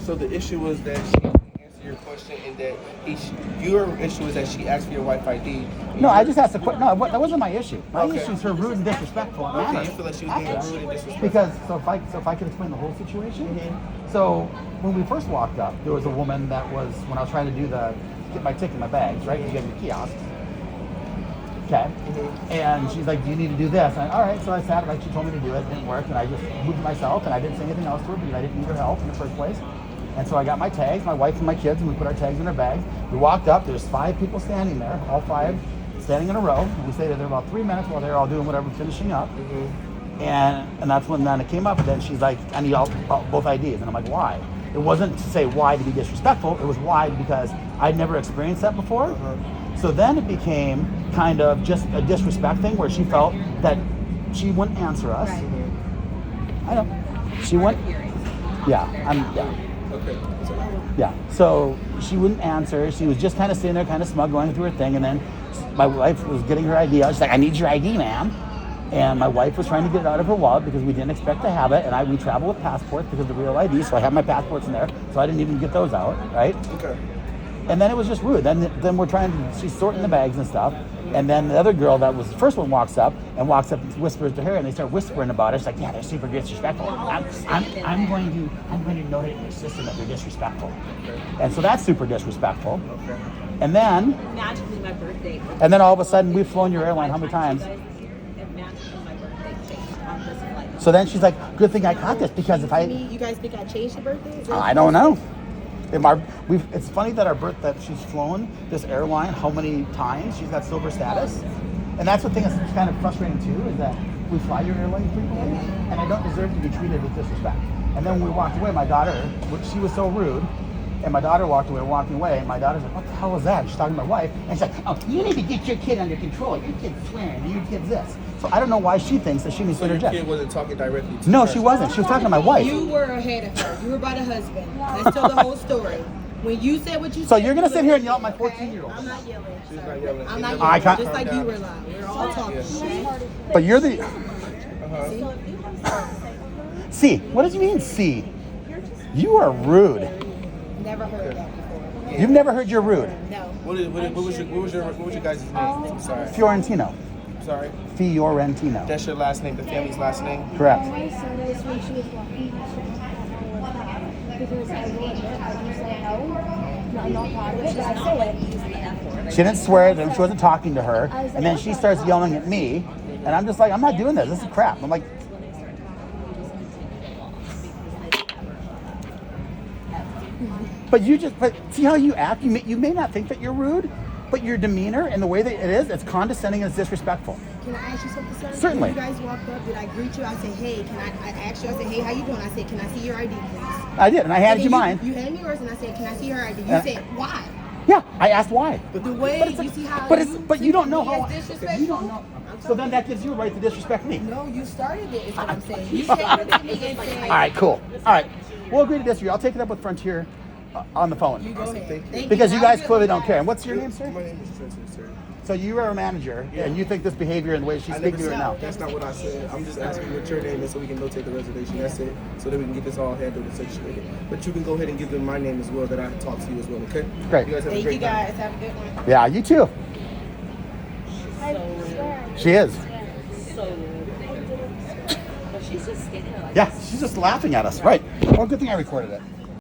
So the issue was that she didn't answer your question, and that your issue is that she asked for your wife ID. No, I just asked the question. No, that wasn't my issue. My Okay. issue is her rude and disrespectful. It Okay, matters. you feel like she was being rude and disrespectful. Because if I could explain the whole situation. So when we first walked up, there was a woman that was when I was trying to get my ticket, my bags, right? You get your kiosk. Okay. And she's like, "Do you need to do this?" And all right, so I sat like she told me to do it. It didn't work, and I just moved myself, and I didn't say anything else to her because I didn't need her help in the first place. And so I got my tags, my wife and my kids, and we put our tags in our bags. We walked up. There's 5 people standing there, all 5 standing in a row. And we stayed there about 3 minutes while they were all doing whatever, finishing up. And that's when Nana came up, and then she's like, "I need both IDs." And I'm like, "Why?" It wasn't to say why to be disrespectful. It was why because I'd never experienced that before. So then it became kind of just a disrespect thing where she felt that she wouldn't answer us. Right. I know. She wouldn't. Yeah. Okay. Yeah. So she wouldn't answer. She was just kind of sitting there, kind of smug, going through her thing. And then my wife was getting her ID. I was like, "I need your ID, ma'am." And my wife was trying to get it out of her wallet because we didn't expect to have it. And we travel with passports because of the real ID. So I have my passports in there. So I didn't even get those out, right? Okay. And then it was just rude. Then we're she's sorting the bags and stuff. And then the other girl that was the first one walks up and whispers to her, and they start whispering about it. She's like, "Yeah, they're super disrespectful. I'm going to note it in the system that they're disrespectful." And so that's super disrespectful. And then Magically my birthday. and then all of a sudden we've flown your airline how many times? Magically my birthday changed on this flight. So then she's like, "Good thing I caught this because if You guys think I changed your birthday? I don't know." It's funny that she's flown this airline how many times she's got silver status, and that's the thing that's kind of frustrating too is that we fly your airline frequently, and I don't deserve to be treated with disrespect. And then when we walked away, my daughter, she was so rude, and my daughter walking away, and my daughter's like, "What the hell was that?" She's talking to my wife, and she's like, "Oh, you need to get your kid under control. Your kid's swearing, your kid's this." So I don't know why she thinks that she needs to So your interject. kid wasn't talking directly to No, her. she wasn't. She was talking to my wife. You were ahead of her. You were by the husband. Let's tell the whole story. When you said what you said. So you're gonna sit here and yell at my okay? 14-year-old. I'm not yelling. She's not yelling. I'm not I yelling. can't- Just like you were loud. We're all talking. Okay? But you're the. C. What does you mean C? You are rude. Never heard that before. You've never heard you're rude. No. What was your guys' name? I'm sorry. Fiorentino. Sorry. Fiorentino. That's your last name, the family's last name? Correct. My son is when she was walking because I will admit I do say no. I'm not proud of it, but I say it. She didn't swear, then she wasn't talking to her, and then she starts yelling at me, and I'm just like, "I'm not doing this. This is crap." I'm like, but see how you act? You may not think that you're rude, but your demeanor and the way that it is, it's condescending and it's disrespectful. Can I ask you something, sir? Certainly. When you guys walked up, did I greet you? I said, "Hey." I asked you, I said, "Hey, how you doing?" I said, "Can I see your ID, please?" I did, and I handed you And then mine. You handed me yours, and I said, "Can I see her ID?" You Uh, said, "Why?" Yeah, I asked why. But the way you see how But you don't know how. it's disrespectful. You don't know. So then that gives you a right to disrespect me. No, you started it. Is what I'm saying. You came up to me and said, All right, cool. All right, we'll agree to disagree. I'll take it up with Frontier on the phone. "You go ahead." Thank Because you guys Have a clearly good don't one, care. And guys. what's your name, sir? My name is Trenton, sir. So you are a manager, and you think this behavior and the way she's I speaking never to said her now. That's not what I said. I'm just asking what your name is so we can notate the reservation. That's it. So that we can get this all handled and situated. But you can go ahead and give them my name as well that I talked to you as well, okay? Great. You guys have a Thank great you time. guys. Have a good one. Yeah, you too. I swear. She is. So but she's just standing there like Yeah, she's just laughing at us. Right. Well, good thing I recorded it.